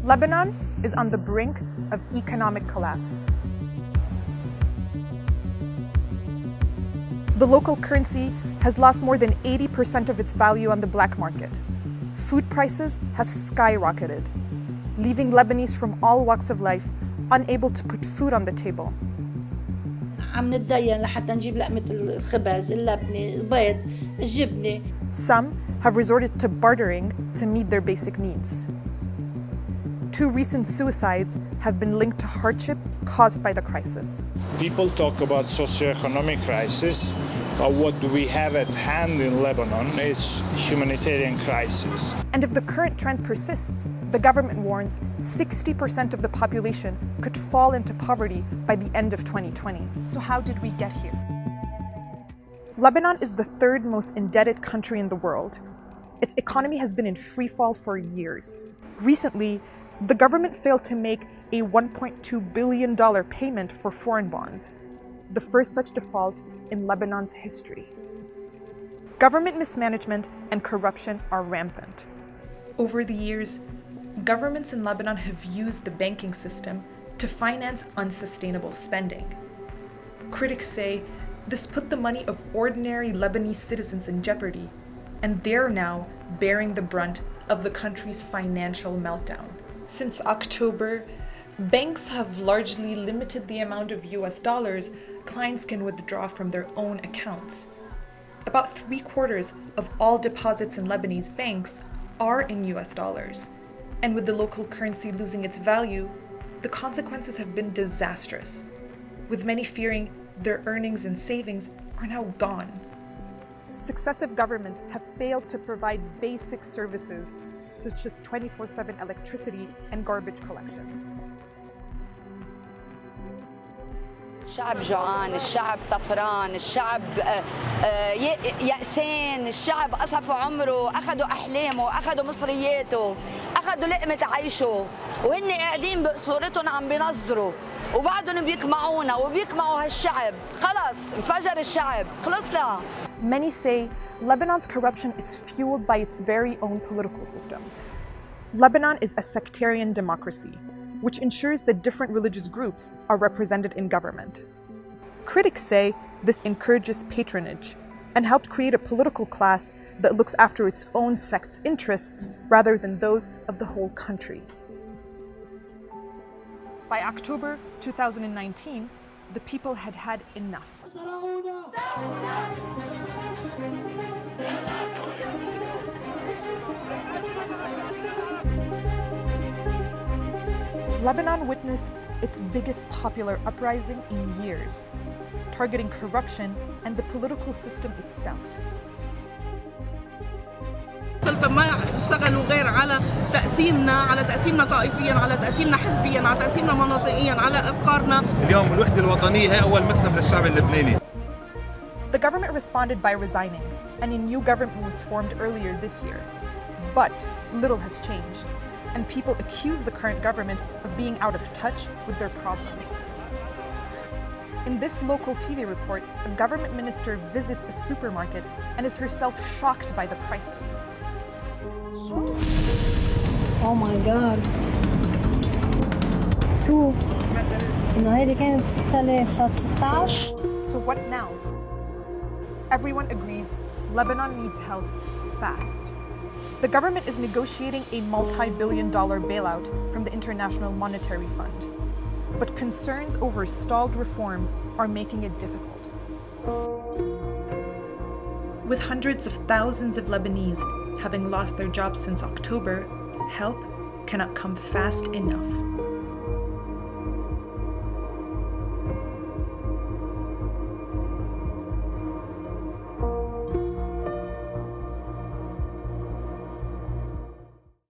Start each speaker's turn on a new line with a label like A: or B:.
A: Lebanon is on the brink of economic collapse. The local currency has lost more than 80% of its value on the black market. Food prices have skyrocketed, leaving Lebanese from all walks of life unable to put food on the table.
B: عم نتدين لحتى نجيب لقمة الخبز، اللبنة، البيض، الجبنة.
A: Some have resorted to bartering to meet their basic needs. 2 recent suicides have been linked to hardship caused by the crisis.
C: People talk about socioeconomic crisis, but what we have at hand in Lebanon is humanitarian crisis.
A: And if the current trend persists, the government warns 60% of the population could fall into poverty by the end of 2020. So how did we get here? Lebanon is the 3rd most indebted country in the world. Its economy has been in free fall for years. Recently, the government failed to make a $1.2 billion payment for foreign bonds, the first such default in Lebanon's history. Government mismanagement and corruption are rampant. Over the years, governments in Lebanon have used the banking system to finance unsustainable spending. Critics say this put the money of ordinary Lebanese citizens in jeopardy, and they're now bearing the brunt of the country's financial meltdown. Since October, banks have largely limited the amount of US dollars clients can withdraw from their own accounts. About 3/4 of all deposits in Lebanese banks are in US dollars, and with the local currency losing its value, the consequences have been disastrous, with many fearing their earnings and savings are now gone. Successive governments have failed to provide basic services such as 24/7 electricity and garbage collection.
D: الشعب جوعان، الشعب طفران، الشعب يأسان، الشعب قصفوا عمره، أخذوا أحلامه، أخذوا مصرياته، أخذوا لقمة عيشه، وهن قاعدين بقصورتهم عم بينظروا، وبعدهم بيقمعونا وبيقمعوا هالشعب، خلص انفجر الشعب، خلصنا.
A: Many say Lebanon's corruption is fueled by its very own political system. Lebanon is a sectarian democracy, which ensures that different religious groups are represented in government. Critics say this encourages patronage and helped create a political class that looks after its own sect's interests rather than those of the whole country. By October 2019, the people had had enough. Lebanon witnessed its biggest popular uprising in years, targeting corruption and the political system itself.
E: ما اشتغلوا غير على تقسيمنا طائفيا، على تقسيمنا حزبيا، على تقسيمنا مناطقيا، على افكارنا. اليوم الوحدة الوطنية هي أول مكسب للشعب اللبناني.
A: The government responded by resigning, and a new government was formed earlier this year. But little has changed, and people accuse the current government of being out of touch with their problems. In this local TV report, a government minister visits a supermarket and is herself shocked by the prices.
F: Oh my God. شو؟ إنه هيدي كانت 6000 صارت 16.
A: So what now? Everyone agrees Lebanon needs help fast. The government is negotiating a multi-billion-dollar bailout from the International Monetary Fund. But concerns over stalled reforms are making it difficult. With hundreds of thousands of Lebanese having lost their jobs since October, help cannot come fast enough.